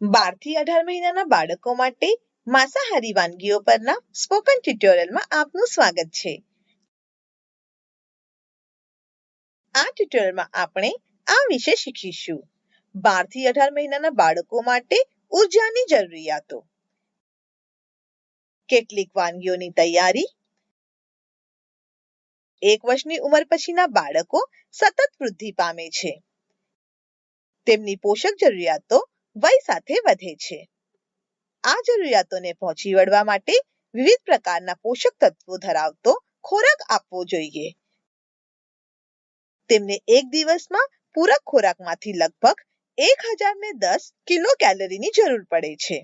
12 થી 18 મહિનાના બાળકો માટે માંસાહારી વાનગીઓ પરના સ્પોકન ટ્યુટોરિયલમાં આપનું સ્વાગત છે. આ ટ્યુટોરિયલમાં આપણે આ વિશે શીખીશું. 12 થી 18 મહિનાના બાળકો માટે ઉર્જાની જરૂરિયાતો. કેટલીક વાનગીઓની તૈયારી. 1 વર્ષની ઉંમર પછીના બાળકો સતત વૃદ્ધિ પામે છે. તેમની પોષક જરૂરિયાતો વય સાથે વધે છે. આ જરૂરિયાતોને પહોંચી વળવા માટે વિવિધ પ્રકારના પોષક તત્વો ધરાવતો ખોરાક આપવો જોઈએ. તેમને એક દિવસમાં પૂરક ખોરાકમાંથી લગભગ 1010 કિલો કેલરીની જરૂર પડે છે.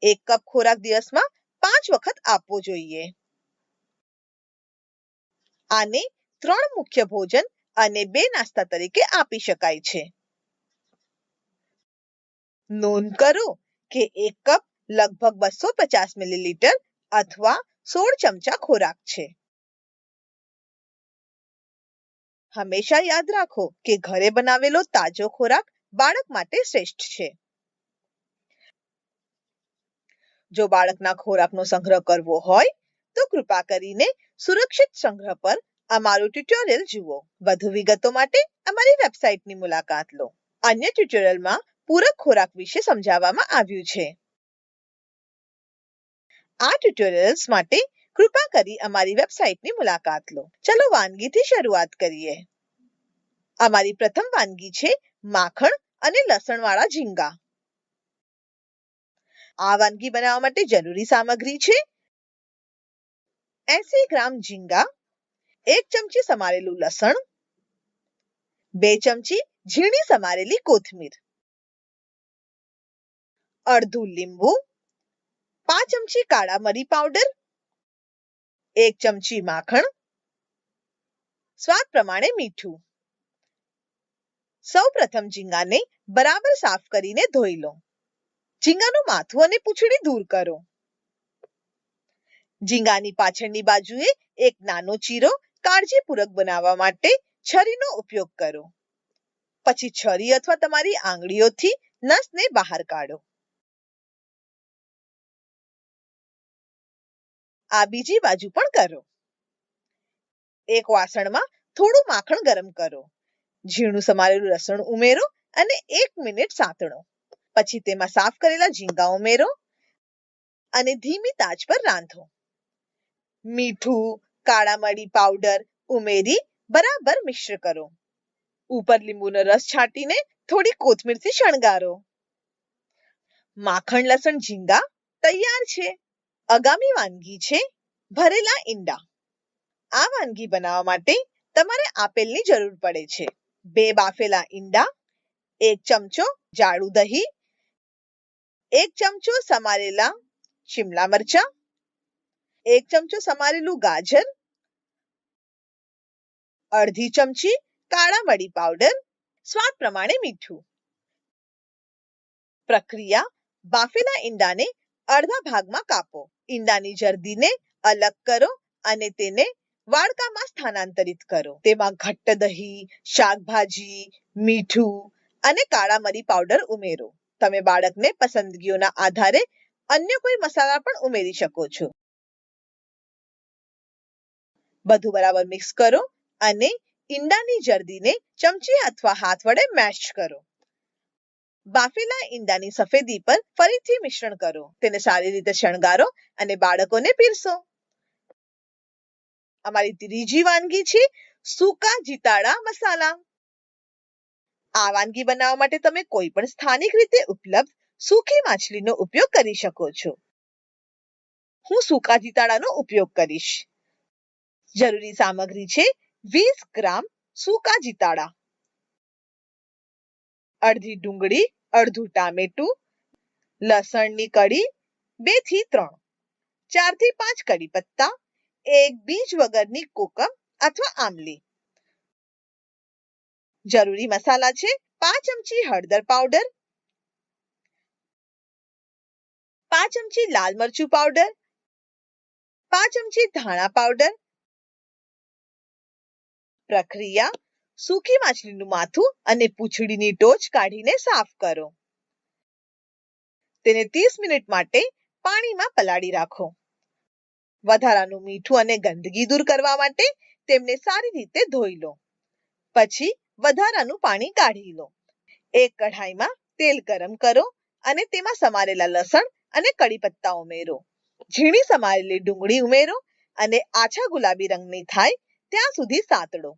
1 કપ ખોરાક દિવસમાં 5 વખત આપવો જોઈએ. આને 3 મુખ્ય ભોજન અને 2 નાસ્તા તરીકે આપી શકાય છે. નોંધ કરો કે 1 કપ લગભગ 250 મિલીલીટર અથવા 16 ચમચા ખોરાક છે. હંમેશા યાદ રાખો કે ઘરે બનાવેલો તાજો ખોરાક બાળક માટે શ્રેષ્ઠ છે. જો બાળકના ખોરાકનો સંગ્રહ કરવો હોય તો કૃપા કરીને સુરક્ષિત સંગ્રહ પર અમારું ટ્યુટોરિયલ જુઓ. વધુ વિગતો માટે અમારી વેબસાઇટની મુલાકાત લો. અન્ય ટ્યુટોરિયલમાં પૂરક ખોરાક વિશે સમજાવવામાં આવ્યું છે. આ ટ્યુટોરિયલ્સ માટે કૃપા કરી અમારી વેબસાઇટની મુલાકાત લો. ચલો વાનગીથી શરૂઆત કરીએ. અમારી પ્રથમ વાનગી છે માખણ અને લસણવાળા ઝીંગા. આ વાનગી બનાવવા માટે જરૂરી સામગ્રી છે 80 ગ્રામ ઝીંગા, 1 ચમચી સમારેલું લસણ, 2 ચમચી ઝીણી સમારેલી કોથમીર, અડધું લીંબુ, 5 ચમચી કાળા મરી પાવડર, 1 ચમચી માખણ, સ્વાદ પ્રમાણે મીઠું. સૌપ્રથમ ઝીંગાને બરાબર સાફ કરીને ધોઈ લો. ઝીંગાનું માથું અને પૂંછડી દૂર કરો. ઝીંગાની પાછળની બાજુએ એક નાનો ચીરો કાળજીપૂર્વક બનાવવા માટે છરીનો ઉપયોગ કરો. પછી છરી અથવા તમારી આંગળીઓથી નસને બહાર કાઢો. આ બીજી બાજુ પણ કરો. એક વાસણમાં થોડું માખણ ગરમ કરો. ઝીણું સમારેલું લસણ ઉમેરો અને 1 મિનિટ સાંતળો. પછી તેમાં સાફ કરેલા ઝીંગા ઉમેરો અને ધીમી તાજ પર રાંધો. મીઠું, કાળા મરી પાવડર ઉમેરી બરાબર મિશ્ર કરો. ઉપર લીંબુનો રસ છાંટીને થોડી કોથમીરથી શણગારો. માખણ લસણ ઝીંગા તૈયાર છે. આગામી વાનગી છે ભરેલા ઈંડા. આ વાનગી બનાવવા માટે તમારે આપેલની જરૂર પડે છે 2 બાફેલા ઈંડા, 1 ચમચો જાડું દહીં, 1 ચમચો સમારેલા શિમલા મરચાં, 1 ચમચો સમારેલું ગાજર, અડધી ચમચી કાળા મરી પાવડર, સ્વાદ પ્રમાણે મીઠું. પ્રક્રિયા: બાફેલા ઈંડાને અડધા ભાગમાં કાપો. ઈંડાની જર્દીને અલગ કરો અને તેને વાડકામાં સ્થાનાંતરિત કરો. તેમાં ઘટ્ટ દહીં, શાકભાજી, મીઠું અને કાળા મરી પાવડર ઉમેરો. તમે બાળકને પસંદગીઓના આધારે અન્ય કોઈ મસાલા પણ ઉમેરી શકો છો. બધું બરાબર મિક્સ કરો અને ઈંડાની જર્દીને ચમચી અથવા હાથ વડે મેશ કરો. બાફેલા ઈંડાની સફેદી પર ફરીથી મિશ્રણ કરો. તેને સારી રીતે શણગારો અને બાળકોને પીરસો. અમારી ત્રીજી વાનગી છે સૂકા જીતાડા મસાલા. આ વાનગી બનાવવા માટે તમે કોઈ પણ સ્થાનિક રીતે ઉપલબ્ધ સૂકી માછલીનો ઉપયોગ કરી શકો છો. હું સૂકા જીતાડાનો ઉપયોગ કરીશ. જરૂરી સામગ્રી છે 20 ગ્રામ સૂકા જીતાડા, અડધી ડુંગળી, અડધું ટામેટું, લસણની કળી 2 થી 3, 4 થી 5 કડી પત્તા, 1 બીજ વગરની કોકમ અથવા આમલી. જરૂરી મસાલા છે 5 ચમચી હળદર પાવડર, 5 ચમચી લાલ મરચું પાવડર, 5 ચમચી ધાણા પાવડર. પ્રક્રિયા: સૂકી માછલીનું માથું અને પૂંછડીની ટોચ કાઢીને સાફ કરો. તેને 30 મિનિટ માટે પાણીમાં પલાળી રાખો. વધારાનું મીઠું અને ગંદકી દૂર કરવા માટે તેમને સારી રીતે ધોઈ લો. પછી વધારાનું પાણી કાઢી લો. એક કઢાઈમાં તેલ ગરમ કરો અને તેમાં સમારેલા લસણ અને કડી પત્તા ઉમેરો. ઝીણી સમારેલી ડુંગળી ઉમેરો અને આછા ગુલાબી રંગની થાય ત્યાં સુધી સાતળો.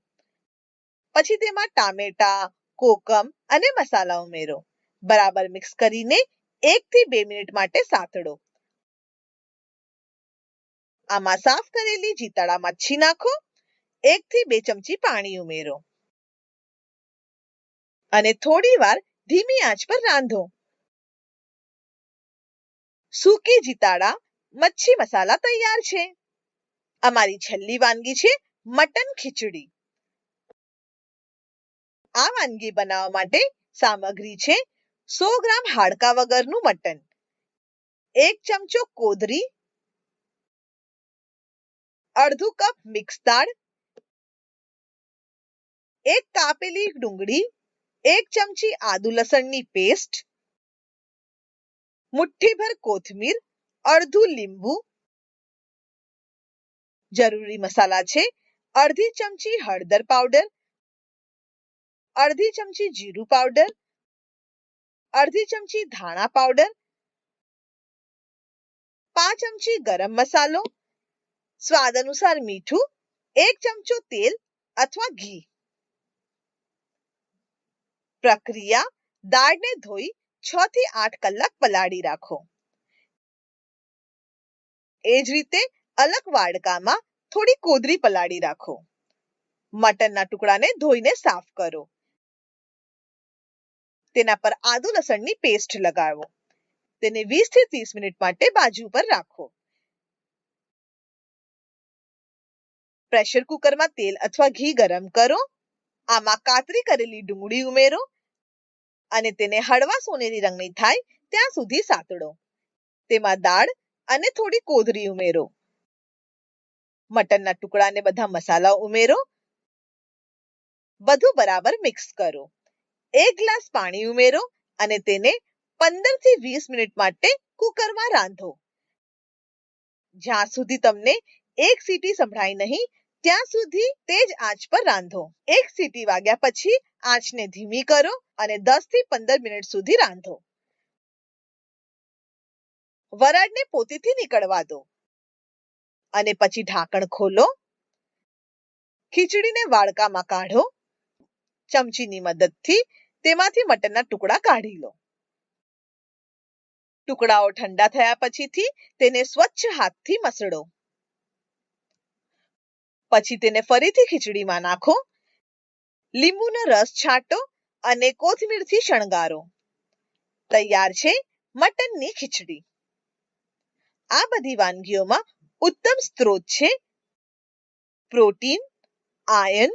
પછી તેમાં ટામેટા, કોકમ અને મસાલા ઉમેરો. બરાબર મિક્સ કરીને 1 થી 2 મિનિટ માટે સાતળો. આમાં સાફ કરેલી જીતાડા મચ્છી નાખો. 1 થી 2 ચમચી પાણી ઉમેરો અને થોડી વાર ધીમી આંચ પર રાંધો. સૂકી જીતાડા મચ્છી મસાલા તૈયાર છે. અમારી છેલ્લી વાનગી છે મટન ખીચડી. આ વાનગી બનાવવા માટે સામગ્રી છે 100 ગ્રામ હાડકા વગરનું મટન, 1 ચમચો કોદરી, અડધું કપ મિક્સ દાળ, 1 કાપેલી ડુંગળી, 1 ચમચી આદુ લસણની પેસ્ટ, મુઠ્ઠીભર કોથમીર, અડધું લીંબુ. જરૂરી મસાલા છે અડધી ચમચી હળદર પાવડર, અડધી ચમચી જીરું પાવડર, અડધી ચમચી ધાણા પાવડર, 5 ચમચી ગરમ મસાલો, સ્વાદ અનુસાર મીઠું, 1 ચમચો તેલ અથવા ઘી. પ્રક્રિયા: દાળને ધોઈ 6 થી 8 કલાક પલાળી રાખો. એ જ રીતે અલગ વાડકામાં થોડી કોદરી પલાળી રાખો. મટનના ટુકડાને ધોઈને સાફ કરો. તેના પર આદુ લસણની પેસ્ટ લગાવો. તેને 20 થી 30 મિનિટ માટે બાજુ પર રાખો. પ્રેશર કુકરમાં તેલ અથવા ઘી ગરમ કરો. આમાં કાતરી કરેલી ડુંગળી ઉમેરો અને તેને હળવા સોનેરી રંગની થાય ત્યાં સુધી સાતળો. તેમાં દાળ અને થોડી કોદરી ઉમેરો. મટનના ટુકડાને બધા મસાલા ઉમેરો. બધું બરાબર મિક્સ કરો. 1 ગ્લાસ પાણી ઉમેરો અને તેને 15 થી 20 મિનિટ માટે કુકરમાં રાંધો. જ્યાં સુધી તમને એક સીટી સંભળાય નહીં ત્યાં સુધી તે જ આંચ પર રાંધો. એક સીટી વાગ્યા પછી આંચને ધીમી કરો અને 10 થી 15 મિનિટ સુધી રાંધો. વરાળને પોતીથી નીકળવા દો અને પછી ઢાંકણ ખોલો. ખીચડીને વાડકામાં કાઢો. ચમચીની મદદથી તેમાંથી મટનના ટુકડા કાઢી લો. ટુકડાઓ ઠંડા થયા પછીથી તેને સ્વચ્છ હાથથી મસળો. પછી તેને ફરીથી ખીચડીમાં નાખો. લીંબુનો રસ છાંટો અને કોથમીરથી શણગારો. તૈયાર છે મટનની ખીચડી. આ બધી વાનગીઓમાં ઉત્તમ સ્ત્રોત છે પ્રોટીન, આયર્ન,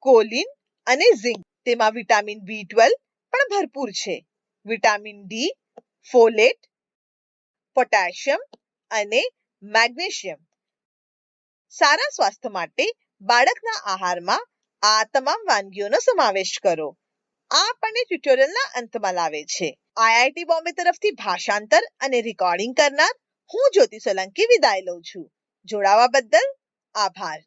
કોલિન અને ઝિંક. તેમાં વિટામિન B12 પણ ભરપૂર છે. વિટામિન ડી, ફોલેટ, પોટેશિયમ અને મેગ્નેશિયમ. સારા સ્વાસ્થ્ય માટે બાળકના આહારમાં આ તમામ વાનગીઓનો સમાવેશ કરો. આ આપણને ટ્યુટોરિયલના અંતમાં લાવે છે. IIT બોમ્બે તરફથી ભાષાંતર અને રેકોર્ડિંગ કરનાર હું જ્યોતિ સોલંકી વિદાય લઉં છું. જોડાવા બદલ આભાર.